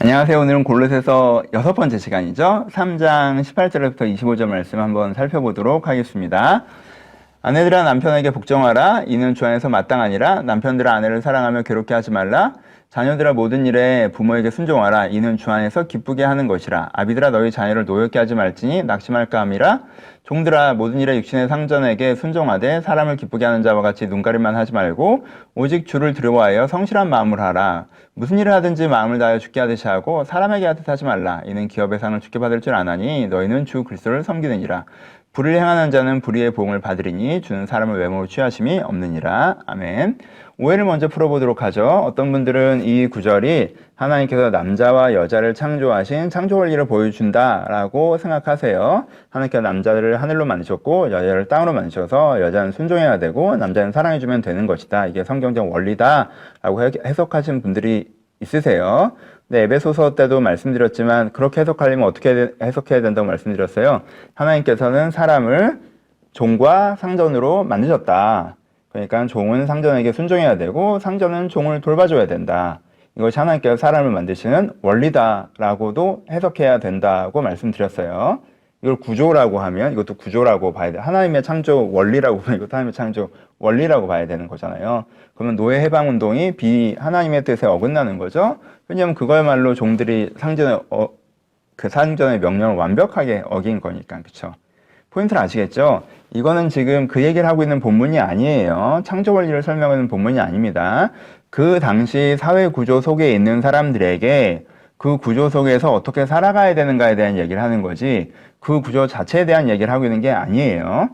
안녕하세요. 오늘은 골로새서 6번째 시간이죠. 3장 18절부터 25절 말씀 한번 살펴보도록 하겠습니다. 아내들아 남편에게 복종하라. 이는 주 안에서 마땅하니라. 남편들아 아내를 사랑하며 괴롭게 하지 말라. 자녀들아 모든 일에 부모에게 순종하라. 이는 주 안에서 기쁘게 하는 것이라. 아비들아 너희 자녀를 노엽게 하지 말지니 낙심할까 함이라. 종들아 모든 일에 육신의 상전에게 순종하되 사람을 기쁘게 하는 자와 같이 눈가림만 하지 말고 오직 주를 두려워하여 성실한 마음을 하라. 무슨 일을 하든지 마음을 다하여 주께 하듯이 하고 사람에게 하듯 하지 말라. 이는 기업의 상을 주께 받을 줄 아나니 너희는 주 그리스도를 섬기느니라. 불의를 행하는 자는 불의의 보응을 받으리니 주는 사람을 외모로 취하심이 없느니라. 아멘. 오해를 먼저 풀어보도록 하죠. 어떤 분들은 이 구절이 하나님께서 남자와 여자를 창조하신 창조 원리를 보여준다라고 생각하세요. 하나님께서 남자를 하늘로 만드셨고 여자를 땅으로 만드셔서 여자는 순종해야 되고 남자는 사랑해주면 되는 것이다. 이게 성경적 원리다라고 해석하신 분들이 있으세요. 네, 에베소서 때도 말씀드렸지만 그렇게 해석하려면 어떻게 해석해야 된다고 말씀드렸어요. 하나님께서는 사람을 종과 상전으로 만드셨다. 그러니까 종은 상전에게 순종해야 되고 상전은 종을 돌봐줘야 된다. 이것이 하나님께서 사람을 만드시는 원리다라고도 해석해야 된다고 말씀드렸어요. 이걸 구조라고 하면 이것도 구조라고 봐야 돼. 하나님의 창조 원리라고 보면 이것도 하나님의 창조 원리라고 봐야 되는 거잖아요. 그러면 노예 해방 운동이 하나님의 뜻에 어긋나는 거죠. 왜냐하면 그거야말로 종들이 그 상전의 명령을 완벽하게 어긴 거니까. 그렇죠? 포인트를 아시겠죠? 이거는 지금 그 얘기를 하고 있는 본문이 아니에요. 창조 원리를 설명하는 본문이 아닙니다. 그 당시 사회 구조 속에 있는 사람들에게 그 구조 속에서 어떻게 살아가야 되는가에 대한 얘기를 하는 거지 그 구조 자체에 대한 얘기를 하고 있는 게 아니에요.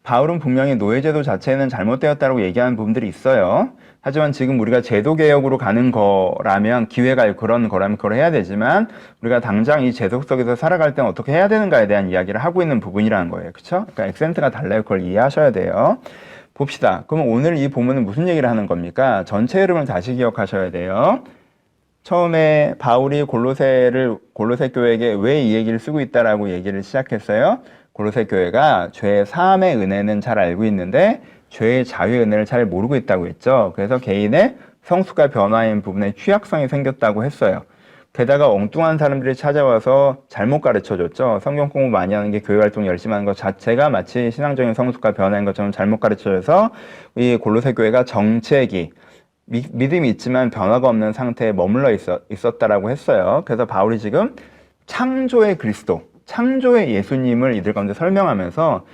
바울은 분명히 노예제도 자체는 잘못되었다고 얘기하는 부분들이 있어요. 하지만 지금 우리가 제도개혁으로 가는 거라면 기회가 그런 거라면 그걸 해야 되지만 우리가 당장 이 제도 속에서 살아갈 때는 어떻게 해야 되는가에 대한 이야기를 하고 있는 부분이라는 거예요. 그렇죠? 그러니까 액센트가 달라요. 그걸 이해하셔야 돼요. 봅시다. 그럼 오늘 이 본문은 무슨 얘기를 하는 겁니까? 전체 흐름을 다시 기억하셔야 돼요. 처음에 바울이 골로새 교회에게 왜 이 얘기를 쓰고 있다라고 얘기를 시작했어요. 골로새 교회가 죄의 사함의 은혜는 잘 알고 있는데 죄의 자유의 은혜를 잘 모르고 있다고 했죠. 그래서 개인의 성숙과 변화인 부분에 취약성이 생겼다고 했어요. 게다가 엉뚱한 사람들이 찾아와서 잘못 가르쳐줬죠. 성경 공부 많이 하는 게 교회 활동 열심히 하는 것 자체가 마치 신앙적인 성숙과 변화인 것처럼 잘못 가르쳐줘서 이 골로새 교회가 정체기 믿음이 있지만 변화가 없는 상태에 머물러 있었다라고 했어요. 그래서 바울이 지금 창조의 그리스도, 창조의 예수님을 이들 가운데 설명하면서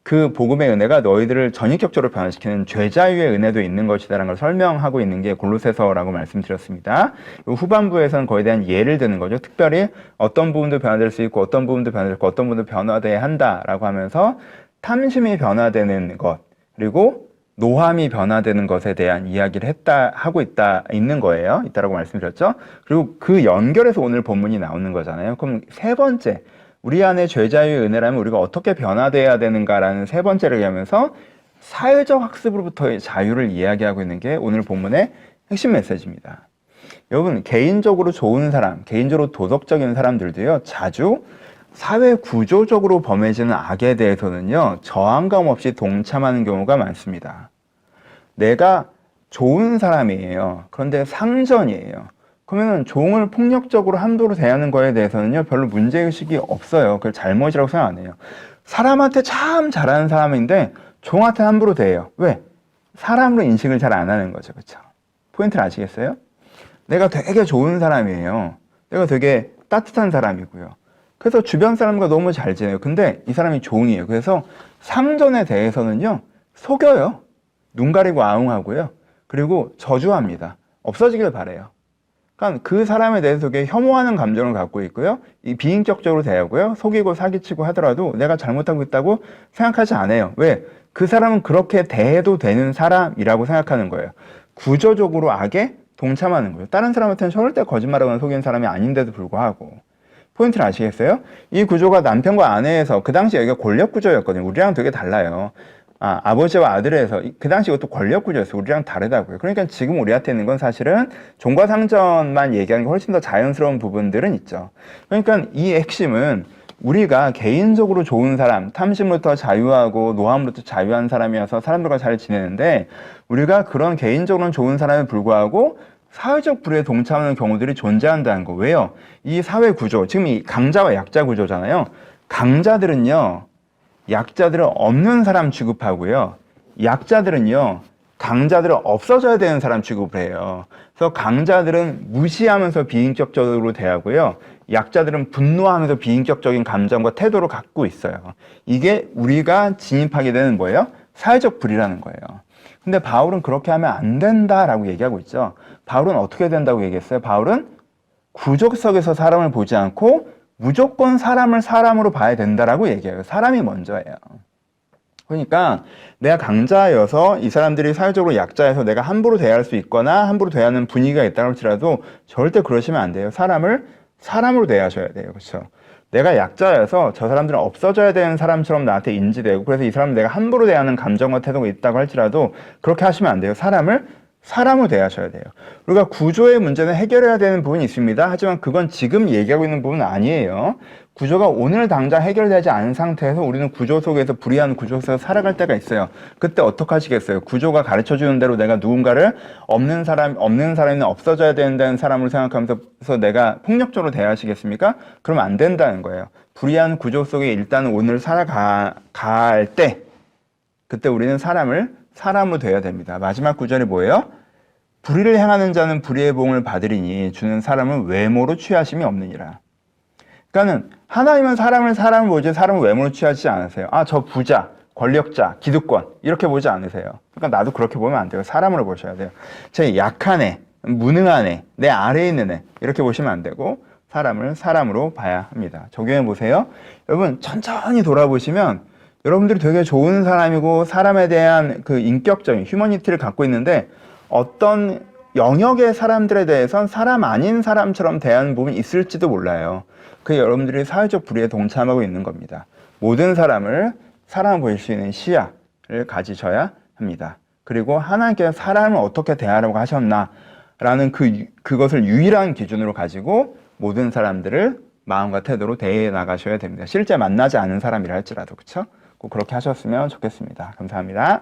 그 복음의 은혜가 너희들을 전인격적으로 변화시키는 죄자유의 은혜도 있는 것이다라는 걸 설명하고 있는 게 골로새서라고 말씀드렸습니다. 후반부에서는 거기에 대한 예를 드는 거죠. 특별히 어떤 부분도 변화될 수 있고 어떤 부분도 변화될 수 있고 어떤 부분도 변화돼야 한다라고 하면서 탐심이 변화되는 것 그리고 노함이 변화되는 것에 대한 이야기를 하고 있는 거예요. 있다라고 말씀드렸죠. 그리고 그 연결해서 오늘 본문이 나오는 거잖아요. 그럼 세 번째, 우리 안에 죄자유의 은혜라면 우리가 어떻게 변화돼야 되는가라는 세 번째를 얘기하면서 사회적 학습으로부터의 자유를 이야기하고 있는 게 오늘 본문의 핵심 메시지입니다. 여러분, 개인적으로 좋은 사람, 개인적으로 도덕적인 사람들도요, 자주 사회 구조적으로 범해지는 악에 대해서는요, 저항감 없이 동참하는 경우가 많습니다. 내가 좋은 사람이에요. 그런데 상전이에요. 그러면 종을 폭력적으로 함부로 대하는 거에 대해서는요, 별로 문제의식이 없어요. 그걸 잘못이라고 생각 안 해요. 사람한테 참 잘하는 사람인데 종한테 함부로 대해요. 왜? 사람으로 인식을 잘 안 하는 거죠. 그렇죠? 포인트를 아시겠어요? 내가 되게 좋은 사람이에요. 내가 되게 따뜻한 사람이고요. 그래서 주변 사람과 너무 잘 지내요. 근데 이 사람이 종이에요. 그래서 상전에 대해서는요, 속여요. 눈 가리고 아웅하고요. 그리고 저주합니다. 없어지길 바래요. 그러니까 그 사람에 대해서 되게 혐오하는 감정을 갖고 있고요. 이 비인격적으로 대하고요. 속이고 사기치고 하더라도 내가 잘못하고 있다고 생각하지 않아요. 왜? 그 사람은 그렇게 대해도 되는 사람이라고 생각하는 거예요. 구조적으로 악에 동참하는 거예요. 다른 사람한테는 절대 거짓말하거나 속이는 사람이 아닌데도 불구하고. 포인트를 아시겠어요? 이 구조가 남편과 아내에서 그 당시 여기가 권력 구조였거든요. 우리랑 되게 달라요. 아버지와 아들에서 그 당시 이것도 권력 구조였어요. 우리랑 다르다고요. 그러니까 지금 우리한테 있는 건 사실은 종과 상전만 얘기하는 게 훨씬 더 자연스러운 부분들은 있죠. 그러니까 이 핵심은 우리가 개인적으로 좋은 사람, 탐심부터 자유하고 노함으로부터 자유한 사람이어서 사람들과 잘 지내는데 우리가 그런 개인적으로는 좋은 사람에 불구하고 사회적 불의에 동참하는 경우들이 존재한다는 거. 왜요? 이 사회 구조, 지금 이 강자와 약자 구조잖아요. 강자들은요, 약자들은 없는 사람 취급하고요. 약자들은요, 강자들은 없어져야 되는 사람 취급을 해요. 그래서 강자들은 무시하면서 비인격적으로 대하고요. 약자들은 분노하면서 비인격적인 감정과 태도를 갖고 있어요. 이게 우리가 진입하게 되는 뭐예요? 사회적 불의라는 거예요. 근데 바울은 그렇게 하면 안 된다라고 얘기하고 있죠. 바울은 어떻게 된다고 얘기했어요? 바울은 구조석에서 사람을 보지 않고 무조건 사람을 사람으로 봐야 된다라고 얘기해요. 사람이 먼저예요. 그러니까 내가 강자여서 이 사람들이 사회적으로 약자여서 내가 함부로 대할 수 있거나 함부로 대하는 분위기가 있다고 할지라도 절대 그러시면 안 돼요. 사람을 사람으로 대하셔야 돼요. 그렇죠? 내가 약자여서 저 사람들은 없어져야 되는 사람처럼 나한테 인지되고 그래서 이 사람은 내가 함부로 대하는 감정과 태도가 있다고 할지라도 그렇게 하시면 안 돼요. 사람을 사람으로 대하셔야 돼요. 우리가 구조의 문제는 해결해야 되는 부분이 있습니다. 하지만 그건 지금 얘기하고 있는 부분은 아니에요. 구조가 오늘 당장 해결되지 않은 상태에서 우리는 구조 속에서 불이한 구조 속에서 살아갈 때가 있어요. 그때 어떻게 하시겠어요? 구조가 가르쳐주는 대로 내가 누군가를 없는 사람이는 없어져야 된다는 사람으로 생각하면서 내가 폭력적으로 대하시겠습니까? 그러면 안 된다는 거예요. 불이한 구조 속에 일단 오늘 살아갈 때 그때 우리는 사람을 사람으로 돼야 됩니다. 마지막 구절이 뭐예요? 불의를 행하는 자는 불의의 봉을 받으리니 주는 사람은 외모로 취하심이 없느니라. 그러니까는 하나님은 사람을 보지 사람을 외모로 취하지 않으세요. 아, 저 부자, 권력자, 기득권 이렇게 보지 않으세요. 그러니까 나도 그렇게 보면 안 돼요. 사람으로 보셔야 돼요. 제 약한 애, 무능한 애, 내 아래에 있는 애 이렇게 보시면 안 되고 사람을 사람으로 봐야 합니다. 적용해 보세요. 여러분 천천히 돌아보시면 여러분들이 되게 좋은 사람이고 사람에 대한 그 인격적인 휴머니티를 갖고 있는데 어떤 영역의 사람들에 대해선 사람 아닌 사람처럼 대하는 부분이 있을지도 몰라요. 그게 여러분들이 사회적 불의에 동참하고 있는 겁니다. 모든 사람을 사람 보일 수 있는 시야를 가지셔야 합니다. 그리고 하나님께서 사람을 어떻게 대하라고 하셨나라는 그것을 유일한 기준으로 가지고 모든 사람들을 마음과 태도로 대해 나가셔야 됩니다. 실제 만나지 않은 사람이라 할지라도 그렇죠? 꼭 그렇게 하셨으면 좋겠습니다. 감사합니다.